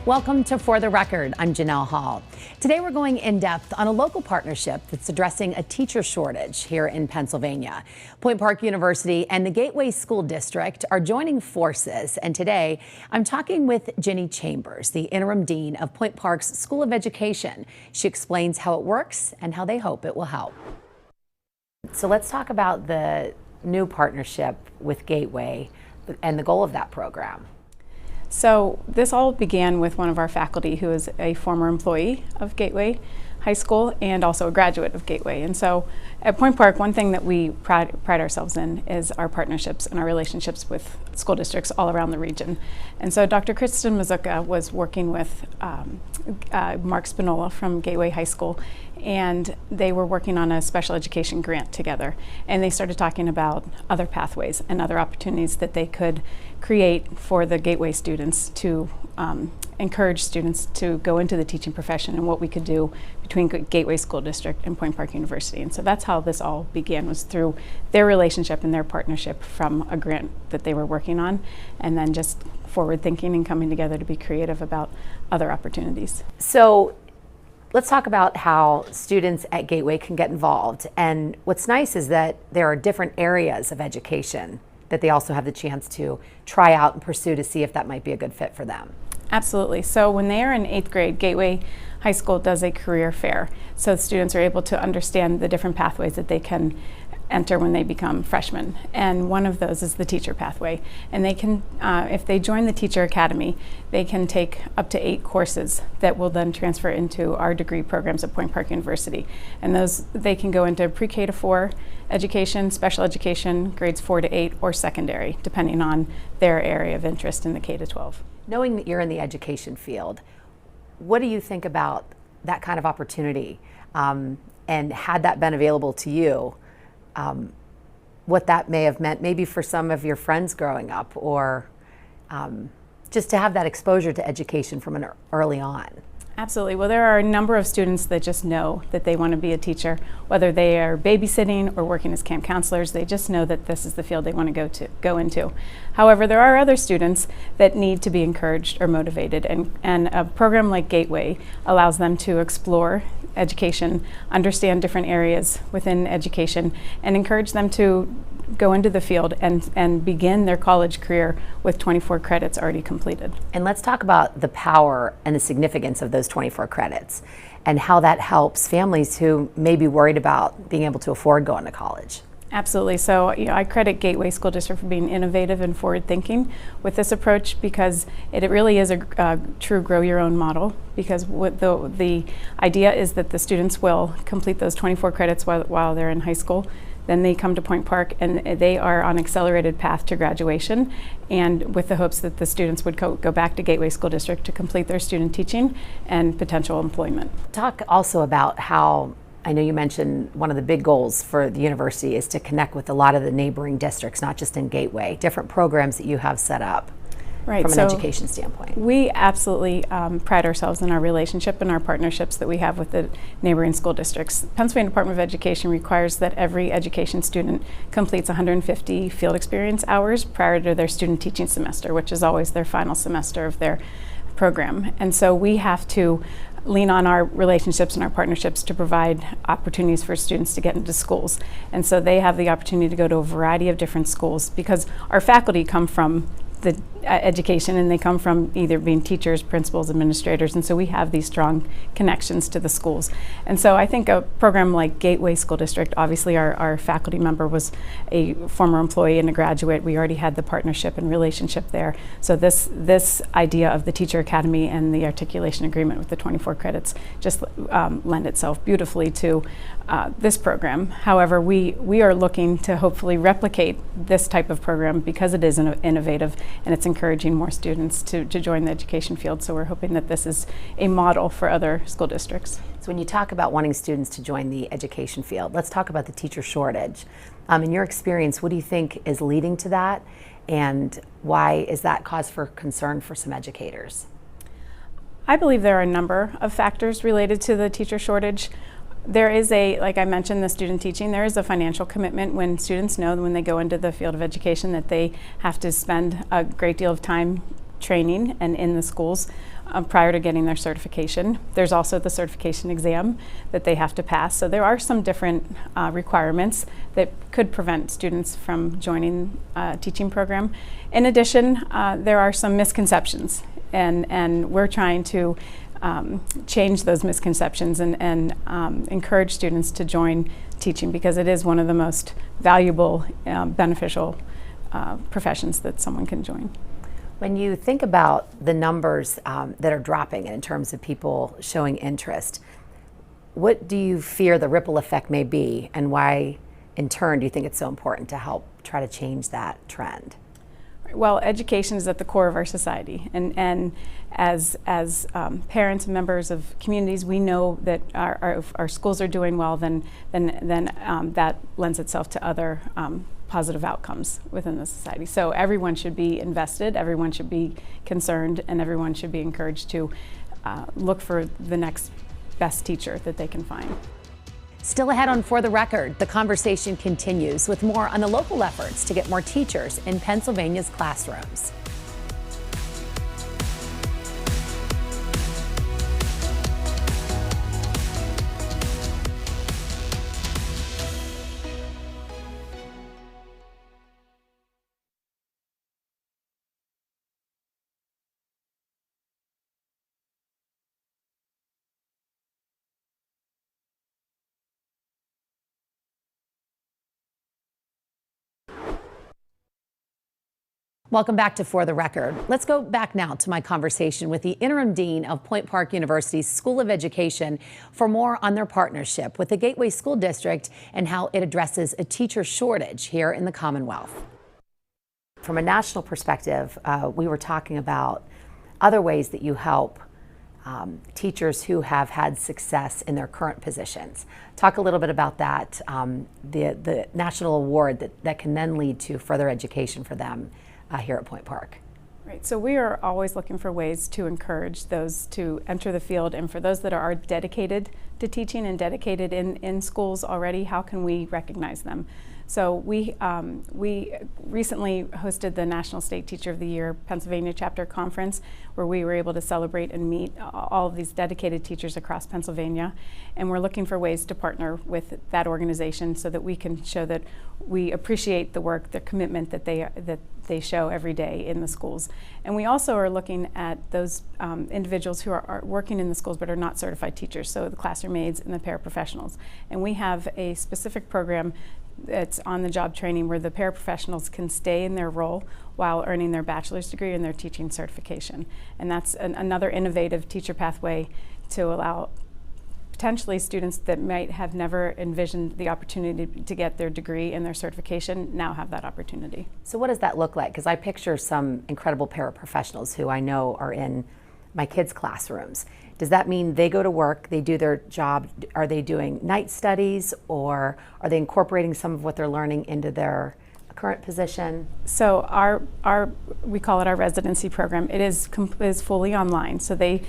Welcome to For the Record. I'm Janelle Hall. Today we're going in depth on a local partnership that's addressing a teacher shortage here in Pennsylvania. Point Park University and the Gateway School District are joining forces, and today I'm talking with Jenny Chambers, the interim dean of Point Park's School of Education. She explains how it works and how they hope it will help. So let's talk about the new partnership with Gateway and the goal of that program. So this all began with one of our faculty who is a former employee of Gateway High School and also a graduate of Gateway. And so at Point Park, one thing that we pride ourselves in is our partnerships and our relationships with school districts all around the region. And so Dr. Kristen Mazuka was working with Mark Spinola from Gateway High School, and they were working on a special education grant together. And they started talking about other pathways and other opportunities that they could create for the Gateway students to encourage students to go into the teaching profession and what we could do between Gateway School District and Point Park University. And so that's how this all began, was through their relationship and their partnership from a grant that they were working on, and then just forward thinking and coming together to be creative about other opportunities. So let's talk about how students at Gateway can get involved. And what's nice is that there are different areas of education that they also have the chance to try out and pursue to see if that might be a good fit for them. Absolutely. So when they are in 8th grade, Gateway High School does a career fair. So students are able to understand the different pathways that they can enter when they become freshmen. And one of those is the teacher pathway. And they can, if they join the Teacher Academy, they can take up to 8 courses that will then transfer into our degree programs at Point Park University. And those, they can go into pre-K to 4 education, special education, grades 4 to 8, or secondary, depending on their area of interest in the K to 12. Knowing that you're in the education field, what do you think about that kind of opportunity? And had that been available to you, what that may have meant maybe for some of your friends growing up, or just to have that exposure to education from an early on? Absolutely. Well, there are a number of students that just know that they want to be a teacher, whether they are babysitting or working as camp counselors. They just know that this is the field they want to go into. However, there are other students that need to be encouraged or motivated, and a program like Gateway allows them to explore education, understand different areas within education, and encourage them to go into the field and begin their college career with 24 credits already completed. And let's talk about the power and the significance of those 24 credits and how that helps families who may be worried about being able to afford going to college. Absolutely. So I credit Gateway School District for being innovative and forward-thinking with this approach, because it really is a true grow-your-own model. Because what the idea is that the students will complete those 24 credits while they're in high school. Then they come to Point Park and they are on accelerated path to graduation, and with the hopes that the students would go back to Gateway School District to complete their student teaching and potential employment. Talk also about how, I know you mentioned one of the big goals for the university is to connect with a lot of the neighboring districts, not just in Gateway, different programs that you have set up. Right, from an education standpoint. We absolutely pride ourselves in our relationship and our partnerships that we have with the neighboring school districts. Pennsylvania Department of Education requires that every education student completes 150 field experience hours prior to their student teaching semester, which is always their final semester of their program. And so we have to lean on our relationships and our partnerships to provide opportunities for students to get into schools. And so they have the opportunity to go to a variety of different schools, because our faculty come from the education, and they come from either being teachers, principals, administrators, and so we have these strong connections to the schools. And so I think a program like Gateway School District, obviously our faculty member was a former employee and a graduate. We already had the partnership and relationship there. So this idea of the Teacher Academy and the articulation agreement with the 24 credits just lend itself beautifully to this program. However, we are looking to hopefully replicate this type of program, because it is innovative and it's encouraging more students to join the education field. So we're hoping that this is a model for other school districts. So when you talk about wanting students to join the education field, let's talk about the teacher shortage. In your experience, what do you think is leading to that, and why is that cause for concern for some educators? I believe there are a number of factors related to the teacher shortage. There is like I mentioned, the student teaching, there is a financial commitment when students know when they go into the field of education that they have to spend a great deal of time training and in the schools prior to getting their certification. There's also the certification exam that they have to pass. So there are some different requirements that could prevent students from joining a teaching program. In addition, there are some misconceptions, and we're trying to change those misconceptions and encourage students to join teaching, because it is one of the most valuable, beneficial professions that someone can join. When you think about the numbers that are dropping in terms of people showing interest, what do you fear the ripple effect may be, and why in turn do you think it's so important to help try to change that trend? Well, education is at the core of our society, and as parents and members of communities, we know that our schools are doing well, then that lends itself to other positive outcomes within the society. So everyone should be invested, everyone should be concerned, and everyone should be encouraged to look for the next best teacher that they can find. Still ahead on For the Record, the conversation continues with more on the local efforts to get more teachers in Pennsylvania's classrooms. Welcome back to For the Record. Let's go back now to my conversation with the interim dean of Point Park University's School of Education for more on their partnership with the Gateway School District and how it addresses a teacher shortage here in the Commonwealth. From a national perspective, we were talking about other ways that you help teachers who have had success in their current positions. Talk a little bit about that, the national award that can then lead to further education for them here at Point Park. Right, so we are always looking for ways to encourage those to enter the field, and for those that are dedicated to teaching and dedicated in schools already, how can we recognize them? So we recently hosted the National State Teacher of the Year Pennsylvania Chapter Conference, where we were able to celebrate and meet all of these dedicated teachers across Pennsylvania, and we're looking for ways to partner with that organization so that we can show that we appreciate the work, the commitment that they show every day in the schools. And we also are looking at those individuals who are working in the schools but are not certified teachers, so the classroom aides and the paraprofessionals. And we have a specific program that's on-the-job training where the paraprofessionals can stay in their role while earning their bachelor's degree and their teaching certification. And that's another innovative teacher pathway to allow potentially students that might have never envisioned the opportunity to get their degree and their certification now have that opportunity. So what does that look like? Because I picture some incredible paraprofessionals who I know are in my kids' classrooms. Does that mean they go to work, they do their job? Are they doing night studies, or are they incorporating some of what they're learning into their current position? So we call it our residency program. It is fully online. So they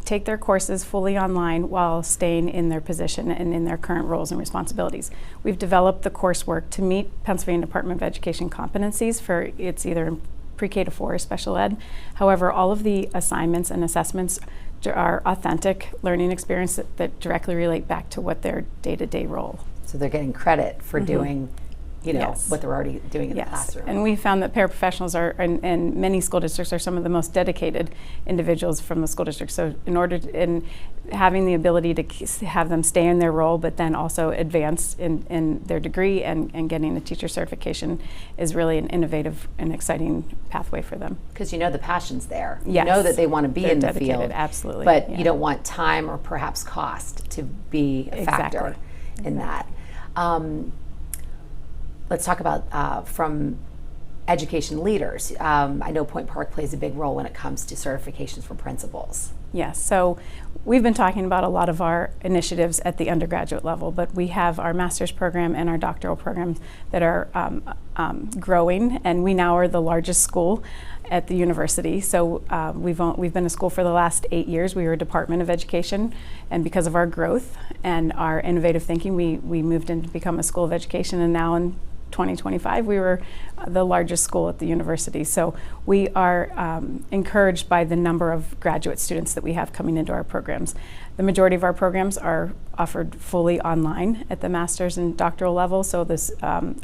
take their courses fully online while staying in their position and in their current roles and responsibilities. We've developed the coursework to meet Pennsylvania Department of Education competencies for it's either in pre-K to 4 or special ed. However, all of the assignments and assessments are authentic learning experience that directly relate back to what their day-to-day role. So they're getting credit for doing, you know, Yes. what they're already doing in the classroom. And we found that paraprofessionals are, and many school districts are some of the most dedicated individuals from the school district. So in having the ability to have them stay in their role, but then also advance in their degree and getting a teacher certification is really an innovative and exciting pathway for them. Because you know the passion's there. Yes. You know that they want to be They're in the dedicated, field. absolutely, But yeah. you don't want time or perhaps cost to be a factor in that. Let's talk about from education leaders. I know Point Park plays a big role when it comes to certifications for principals. Yes, so we've been talking about a lot of our initiatives at the undergraduate level, but we have our master's program and our doctoral programs that are growing, and we now are the largest school at the university. So we've been a school for the last 8 years. We were a Department of Education, and because of our growth and our innovative thinking, we moved in to become a School of Education, and now in 2025, we were the largest school at the university. So we are encouraged by the number of graduate students that we have coming into our programs. The majority of our programs are offered fully online at the master's and doctoral level, so this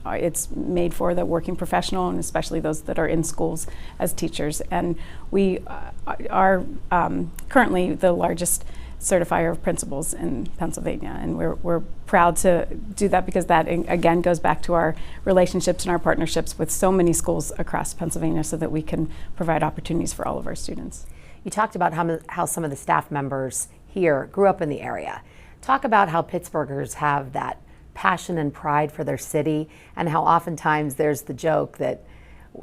it's made for the working professional and especially those that are in schools as teachers. And we are currently the largest certifier of principals in Pennsylvania, and we're proud to do that because that again goes back to our relationships and our partnerships with so many schools across Pennsylvania so that we can provide opportunities for all of our students. You talked about how some of the staff members here grew up in the area. Talk about how Pittsburghers have that passion and pride for their city, and how oftentimes there's the joke that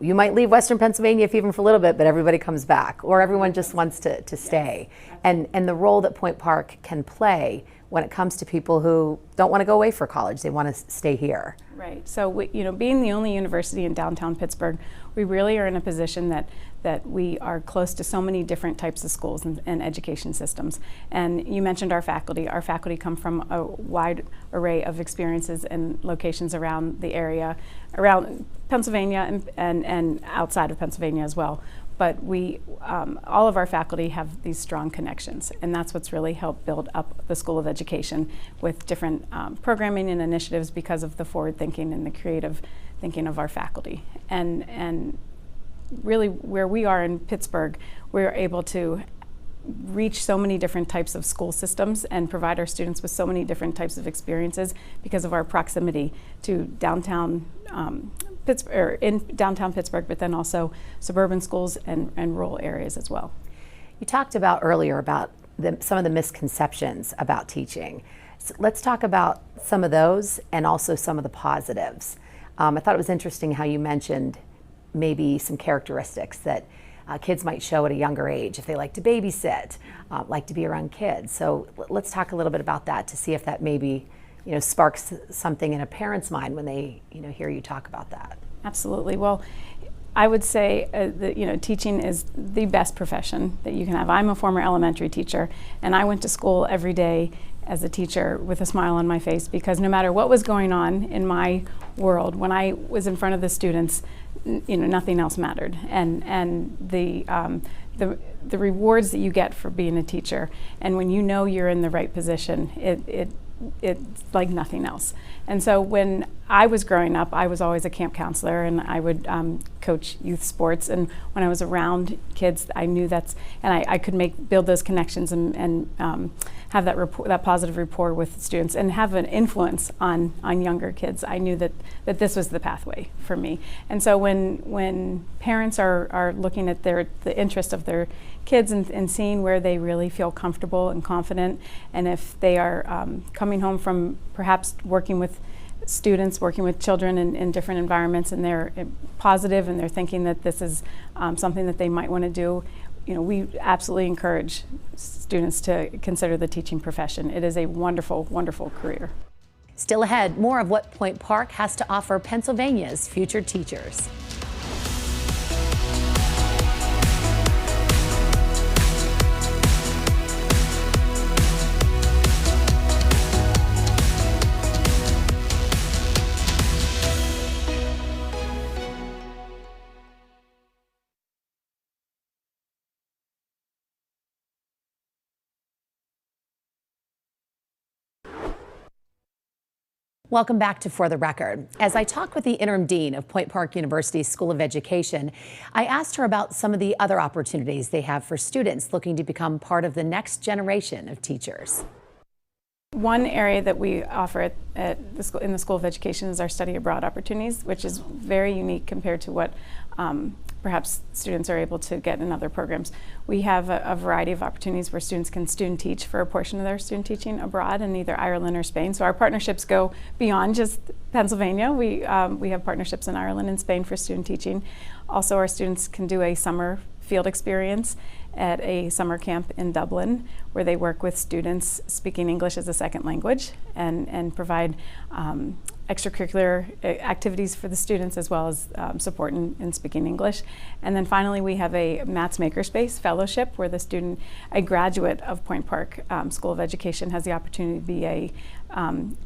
you might leave Western Pennsylvania if even for a little bit, but everybody comes back, or everyone just wants to stay. And the role that Point Park can play when it comes to people who don't want to go away for college, they want to stay here. Right. So being the only university in downtown Pittsburgh, we really are in a position that we are close to so many different types of schools and education systems. And you mentioned our faculty. Our faculty come from a wide array of experiences and locations around the area, around Pennsylvania and outside of Pennsylvania as well. But all of our faculty have these strong connections, and that's what's really helped build up the School of Education with different programming and initiatives because of the forward thinking and the creative thinking of our faculty. And really where we are in Pittsburgh, we're able to reach so many different types of school systems and provide our students with so many different types of experiences because of our proximity to downtown Pittsburgh, in downtown Pittsburgh, but then also suburban schools and rural areas as well. You talked about earlier about some of the misconceptions about teaching. So let's talk about some of those and also some of the positives. I thought it was interesting how you mentioned maybe some characteristics that kids might show at a younger age if they like to babysit, like to be around kids. So let's talk a little bit about that to see if that maybe sparks something in a parent's mind when they hear you talk about that. Absolutely. Well, I would say that teaching is the best profession that you can have. I'm a former elementary teacher, and I went to school every day as a teacher with a smile on my face because no matter what was going on in my world, when I was in front of the students, nothing else mattered. And the rewards that you get for being a teacher, and when you're in the right position, it's like nothing else. And so when I was growing up, I was always a camp counselor, and I would coach youth sports. And when I was around kids, I knew I could build those connections and have that positive rapport with students and have an influence on younger kids. I knew that this was the pathway for me. And so when parents are looking at the interest of their kids and seeing where they really feel comfortable and confident, and if they are coming home from perhaps working with students, working with children in different environments, and they're positive and they're thinking that this is something that they might want to do, we absolutely encourage students to consider the teaching profession. It is a wonderful, wonderful career. Still ahead, more of what Point Park has to offer Pennsylvania's future teachers. Welcome back to For the Record. As I talked with the interim dean of Point Park University's School of Education, I asked her about some of the other opportunities they have for students looking to become part of the next generation of teachers. One area that we offer in the School of Education is our study abroad opportunities, which is very unique compared to what perhaps students are able to get in other programs. We have a variety of opportunities where students can student teach for a portion of their student teaching abroad in either Ireland or Spain. So our partnerships go beyond just Pennsylvania. We have partnerships in Ireland and Spain for student teaching. Also, our students can do a summer field experience at a summer camp in Dublin, where they work with students speaking English as a second language and provide extracurricular activities for the students, as well as support in speaking English. And then finally, we have a Matt's Makerspace Fellowship, where a graduate of Point Park School of Education has the opportunity to be a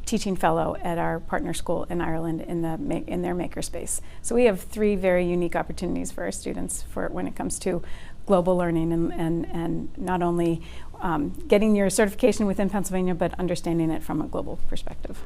teaching fellow at our partner school in Ireland in their makerspace. So we have 3 very unique opportunities for our students when it comes to global learning and not only getting your certification within Pennsylvania, but understanding it from a global perspective.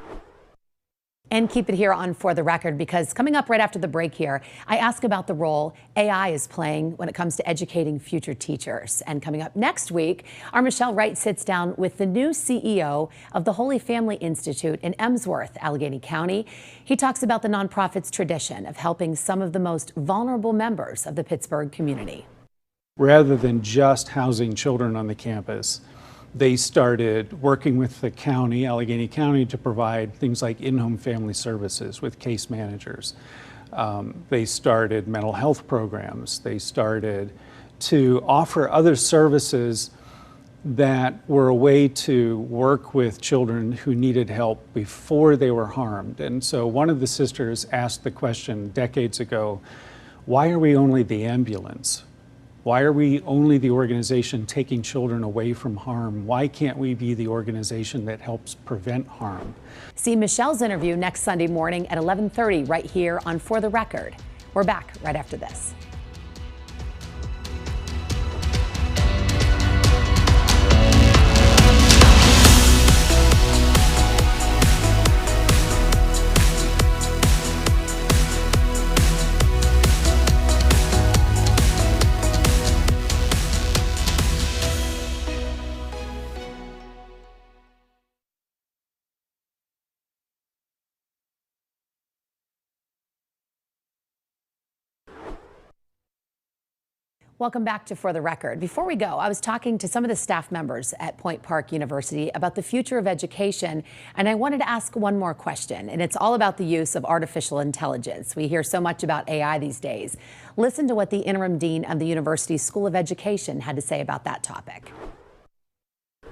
And keep it here on For the Record, because coming up right after the break here, I ask about the role AI is playing when it comes to educating future teachers. And coming up next week, our Michelle Wright sits down with the new CEO of the Holy Family Institute in Emsworth, Allegheny County. He talks about the nonprofit's tradition of helping some of the most vulnerable members of the Pittsburgh community. Rather than just housing children on the campus, they started working with the county, Allegheny County, to provide things like in-home family services with case managers. They started mental health programs. They started to offer other services that were a way to work with children who needed help before they were harmed. And so one of the sisters asked the question decades ago, why are we only the ambulance? Why are we only the organization taking children away from harm? Why can't we be the organization that helps prevent harm? See Michelle's interview next Sunday morning at 11:30 right here on For the Record. We're back right after this. Welcome back to For the Record. Before we go, I was talking to some of the staff members at Point Park University about the future of education, and I wanted to ask one more question, and it's all about the use of artificial intelligence. We hear so much about AI these days. Listen to what the interim dean of the university's School of Education had to say about that topic.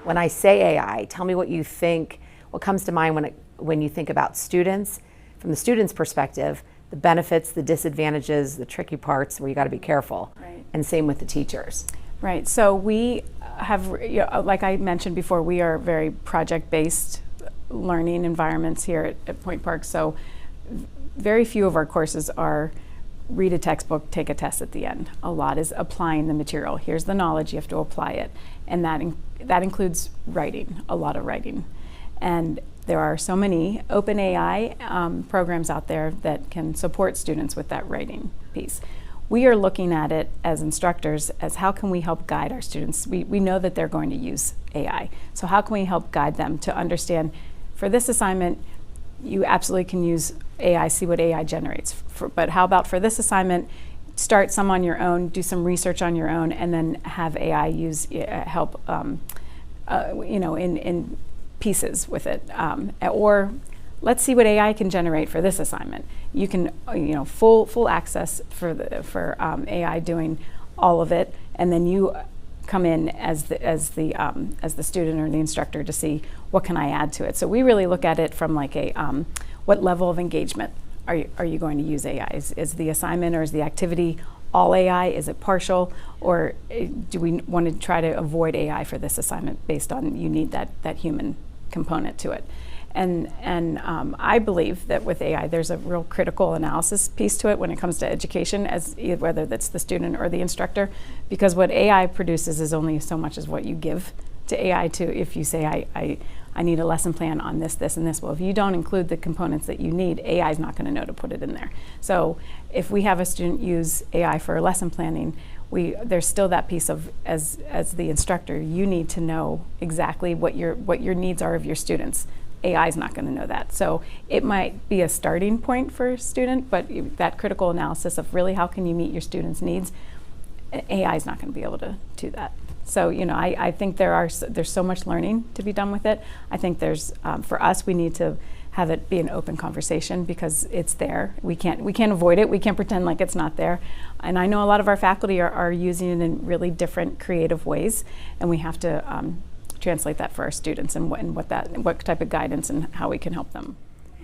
When I say AI, tell me what you think, what comes to mind when you think about students, from the student's perspective, the benefits, the disadvantages, the tricky parts where you got to be careful. Right. And same with the teachers. Right. So we have, like I mentioned before, we are very project-based learning environments here at Point Park. So very few of our courses are read a textbook, take a test at the end. A lot is applying the material. Here's the knowledge, you have to apply it. And that includes writing, a lot of writing. And there are so many OpenAI programs out there that can support students with that writing piece. We are looking at it as instructors as how can we help guide our students. We know that they're going to use AI. So how can we help guide them to understand, for this assignment, you absolutely can use AI, see what AI generates. But how about for this assignment, start some on your own, do some research on your own, and then have AI help in pieces with it. Or let's see what AI can generate for this assignment. You can, full access for AI doing all of it, and then you come in as the student or the instructor to see what can I add to it. So we really look at it from like what level of engagement are you going to use AI? Is the assignment or is the activity all AI? Is it partial? Or do we want to try to avoid AI for this assignment based on you need that human component to it? And I believe that with AI, there's a real critical analysis piece to it when it comes to education, whether that's the student or the instructor, because what AI produces is only so much as what you give to AI. If you say, I need a lesson plan on this, this, and this. Well, if you don't include the components that you need, AI is not going to know to put it in there. So if we have a student use AI for lesson planning, there's still that piece of, as the instructor, you need to know exactly what your needs are of your students. AI is not going to know that. So it might be a starting point for a student, but that critical analysis of really how can you meet your students' needs, AI is not going to be able to do that. So I think there's so much learning to be done with it. I think there's for us, we need to have it be an open conversation because it's there. We can't avoid it. We can't pretend like it's not there. And I know a lot of our faculty are using it in really different creative ways, and we have to translate that for our students and what type of guidance and how we can help them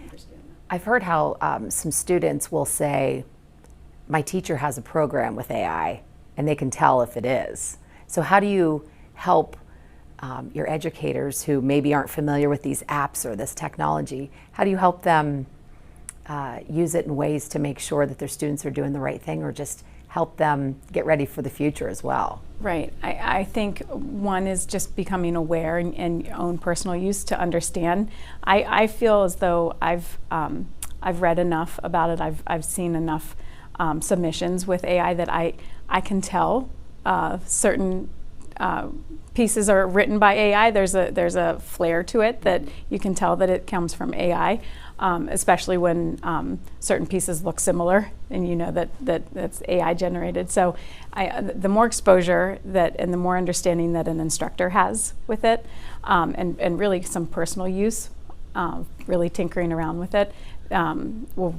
understand that. I've heard how some students will say, my teacher has a program with AI, and they can tell if it is. So how do you help your educators who maybe aren't familiar with these apps or this technology? How do you help them use it in ways to make sure that their students are doing the right thing, or just help them get ready for the future as well? Right. I think one is just becoming aware and your own personal use to understand. I feel as though I've read enough about it. I've seen enough submissions with AI that I can tell certain pieces are written by AI. There's a flair to it that you can tell that it comes from AI, especially when certain pieces look similar and you know that that's AI generated. So the more exposure and the more understanding that an instructor has with it, and really some personal use, really tinkering around with it, will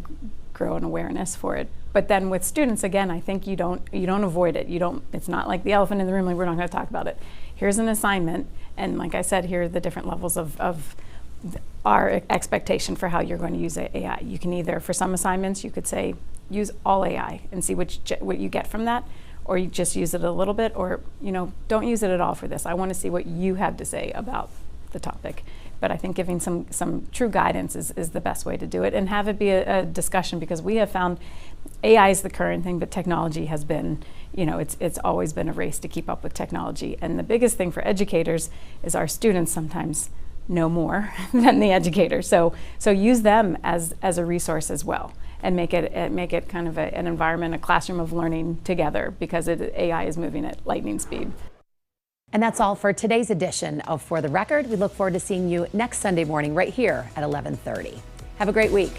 grow an awareness for it. But then with students, again, I think you don't avoid it. It's not like the elephant in the room, like we're not going to talk about it. Here's an assignment, and like I said, here are the different levels of our expectation for how you're going to use AI. You can either, for some assignments, you could say, use all AI and see what you get from that, or you just use it a little bit, or don't use it at all for this. I want to see what you have to say about the topic. But I think giving some true guidance is the best way to do it, and have it be a discussion, because we have found AI is the current thing, but technology has been, it's always been a race to keep up with technology. And the biggest thing for educators is our students sometimes know more than the educator. So use them as a resource as well, and make it kind of an environment, a classroom of learning together, because AI is moving at lightning speed. And that's all for today's edition of For the Record. We look forward to seeing you next Sunday morning right here at 11:30. Have a great week.